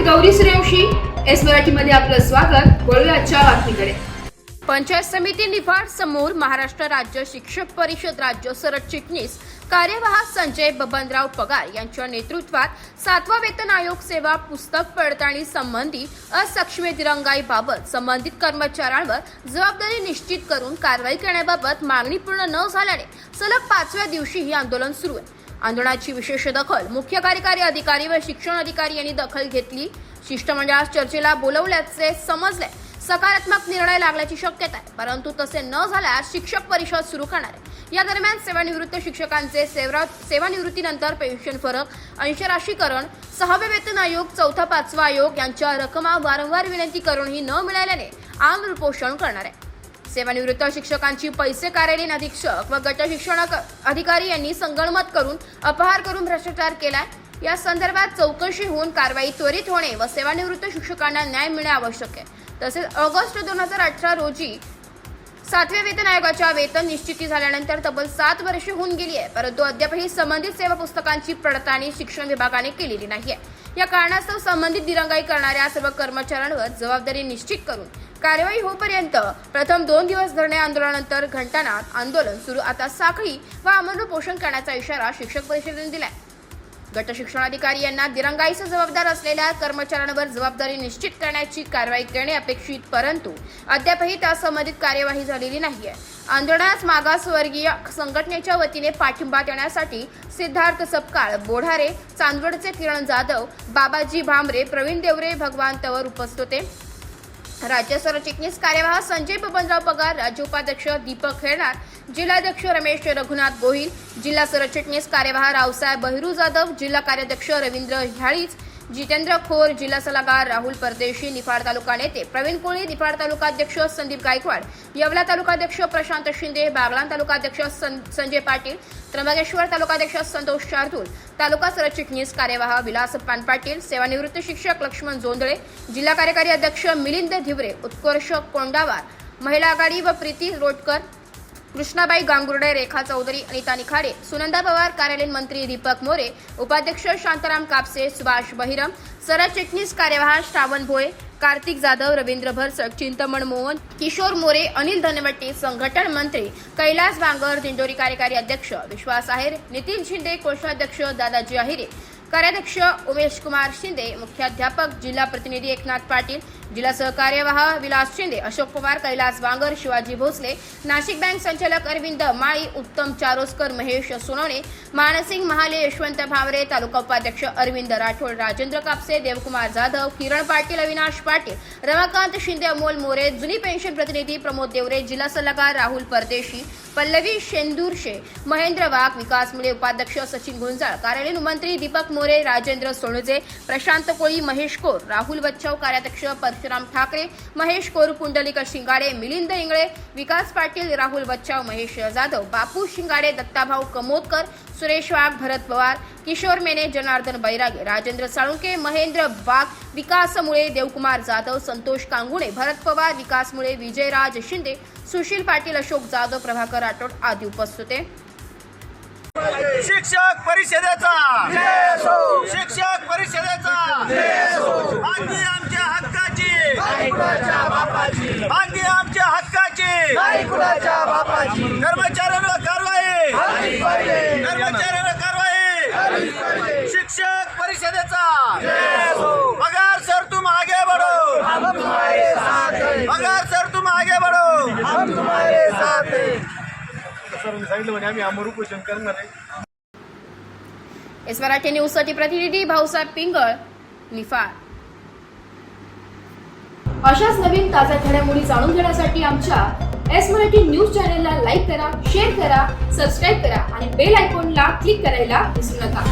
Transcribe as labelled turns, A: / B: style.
A: Gauri Suryavanshi, S मराठीमध्ये आपलं स्वागत। वळूया आजच्या बातमीकडे।
B: पंचायत समिती निफाड समोर महाराष्ट्र राज्य शिक्षक परिषद राज्य सरचिटणीस कार्यवाह संजय बबनराव पगार यांच्या नेतृत्वात 7वा वेतन आयोग सेवा पुस्तक पडताळणी संबंधी असक्षमी दिरंगाईबाबत संबंधित कर्मचाऱ्यांवर जबाबदारी निश्चित करून कारवाई करण्याबाबत मागणी पूर्ण न झाल्याने सलग 5व्या दिवशी ही आंदोलन सुरू आहे। आंदोलनाची विशेष दखल मुख्य कार्यकारी अधिकारी व शिक्षण अधिकारी यांनी दखल घेतली। शिष्टमंडळास चर्चेला बोलवल्याचे समजले। सकारात्मक निर्णय लागल्याची शक्यता आहे, परंतु तसे न झाल्यास शिक्षक परिषद सुरू करणार आहे। या दरम्यान सेवानिवृत्त शिक्षकांचे सेवानिवृत्तीनंतर पेन्शन फरक, अंशराशीकरण, 6वे वेतन आयोग, 4था 5वा आयोग यांच्या रकमा वारंवार विनंती करूनही न मिळाल्याने आंदोलन उपोषण करणार आहे। सेवानिवृत्त शिक्षकांची पैसे कार्यालयीन अधीक्षक व गट शिक्षण अधिकारी यांनी संगनमत करून अपहार करून भ्रष्टाचार केलाय। या संदर्भात चौकशी होऊन कारवाई त्वरित होणे व सेवानिवृत्त शिक्षकांना न्याय मिळणे आवश्यक आहे। तसेच ऑगस्ट 2018 रोजी 7व्या वेतन आयोगाच्या वेतन निश्चिती झाल्यानंतर तब्बल 7 वर्षे होऊन गेली आहे, परंतु अद्यापही संबंधित सेवा पुस्तकांची पडताळणी शिक्षण विभागाने केलेली नाही आहे। या कारणास्तव संबंधित दिरंगाई करणाऱ्या सर्व कर्मचाऱ्यांवर जबाबदारी निश्चित करून कारवाई होईपर्यंत प्रथम 2 दिवस धरणे आंदोलनानंतर घंटानाद आंदोलन सुरू, आता साखळी व आमरण उपोषण करण्याचा इशारा शिक्षक परिषदेने दिलाय। गट शिक्षणाधिकारी यांना दिरंगाईस जबाबदार असलेल्या कर्मचाऱ्यांवर जबाबदारी निश्चित करण्याची कारवाई करणे अपेक्षित, परंतु अद्यापही त्या संबंधित कार्यवाही झालेली नाहीये। आंदोलनास मागासवर्गीय संघटनेच्या वतीने पाठिंबा देण्यासाठी सिद्धार्थ सपकाळ, बोढारे, चांदवडचे किरण जाधव, बाबाजी भामरे, प्रवीण देवरे, भगवान तवर उपस्थित होते। राज्य सरचिटणीस कार्यवाह संजय बबनराव पगार, राज्य उपाध्यक्ष दीपक खेरनार, जिल्हाध्यक्ष रमेश रघुनाथ गोहिल, जिल्हा सरचिटणीस कार्यवाह रावसाहेब बहिरू जाधव, जिल्हा कार्याध्यक्ष रवींद्र ह्याळीज, जितेंद्र खोर, जिल्हा सल्लागार राहुल परदेशी, निफाड तालुका नेते प्रवीण कोळी, निफाड तालुकाध्यक्ष संदीप गायकवाड, येवला तालुकाध्यक्ष प्रशांत शिंदे, बागलाण तालुकाध्यक्ष संजय पाटील, त्र्यंबकेश्वर तालुकाध्यक्ष संतोष शार्दूल, तालुका सरचिटणीस कार्यवाह विलास पानपाटील, सेवानिवृत्त शिक्षक लक्ष्मण जोंधळे, जिल्हा कार्यकारी अध्यक्ष मिलिंद धिवरे, उत्कर्ष कोंडावार, महिला आघाडी व प्रीती रोटकर, कृष्णाबाई गांगुर्डे, रेखा चौधरी, अनिता निखाडे, सुनंदा पवार, कार्यालयीन मंत्री दीपक मोरे, उपाध्यक्ष शांताराम कापसे, सुभाष बहिरम, सरचिटणीस कार्यवाह श्रावण भोये, कार्तिक जाधव, रवींद्र भरसक, चिंतामण मोहन, किशोर मोरे, अनिल धनवट्टी, संघटन मंत्री कैलास बांगर, दिंडोरी कार्यकारी अध्यक्ष विश्वास आहेर, नितीन शिंदे, कोषाध्यक्ष दादाजी आहिरे, कार्याध्यक्ष उमेश कुमार शिंदे, मुख्याध्यापक जिल्हा प्रतिनिधी एकनाथ पाटील, जिल्हा सहकार्यवाह विलास शिंदे, अशोक पवार, कैलास बांगर, शिवाजी भोसले, नाशिक बँक संचालक अरविंद माळी, उत्तम चारोस्कर, महेश सोनवणे, मानसिंग महाले, यशवंत भावरे, तालुका उपाध्यक्ष अरविंद राठोड, राजेंद्र कापसे, देवकुमार जाधव, किरण पाटील, अविनाश पाटील, रमाकांत शिंदे, अमोल मोरे, जुनी पेन्शन प्रतिनिधी प्रमोद देवरे, जिल्हा सल्लागार राहुल परदेशी, पल्लवी शेंदूरशे, महेंद्र वाघ, विकास मुळे, उपाध्यक्ष सचिन गुंजाळ, कार्यालयीन मंत्री दीपक मोरे, राजेंद्र सोनजे, प्रशांत कोळी, महेश कोर, राहुल बच्चाव, कार्याध्यक्ष परशुराम ठाकरे, महेश कोर, पुंडलिक शिंगाडे, मिलिंद इंगळे, विकास पाटील, राहुल बच्चाव, महेश जाधव, बापू शिंगाडे, दत्ताभाऊ कमोदकर, सुरेश वाघ, भरत पवार, किशोर मेने, जनार्दन बैरागे, राजेंद्र साळुंके, महेंद्र वाघ, विकास मुळे, देवकुमार जाधव, संतोष कांगुणे, भरत पवार, विकास मुळे, विजयराज शिंदे, सुशील पाटील, अशोक जाधव, प्रभाकर राठोड आदी उपस्थित होते।
C: शिक्षक परिषदेचा शिक्षक परिषदेचा मागणी आमच्या हक्काची मागणी आमच्या हक्काची कर्मचाऱ्यांवर कारवाई कर्मचाऱ्यांवर कारवाई शिक्षक परिषदेचा पगार सर तुम आगे बढ़ो पगार सर तुम आगे बढ़ो हम तुम्हारे साथ हैं सांगितलं म्हणजे आम्ही आमरण उपोषण करणार आहे।
B: एस मराठी न्यूजसाठी प्रतिनिधी भाऊसाहेब पिंगळ, निफाड।
A: अशाच नवीन ताज्या घडामोडी जाणून घेण्यासाठी आमच्या एस मराठी न्यूज चॅनलला लाईक करा, शेअर करा, सबस्क्राईब करा आणि बेल आयकॉनला क्लिक करायला विसरू नका।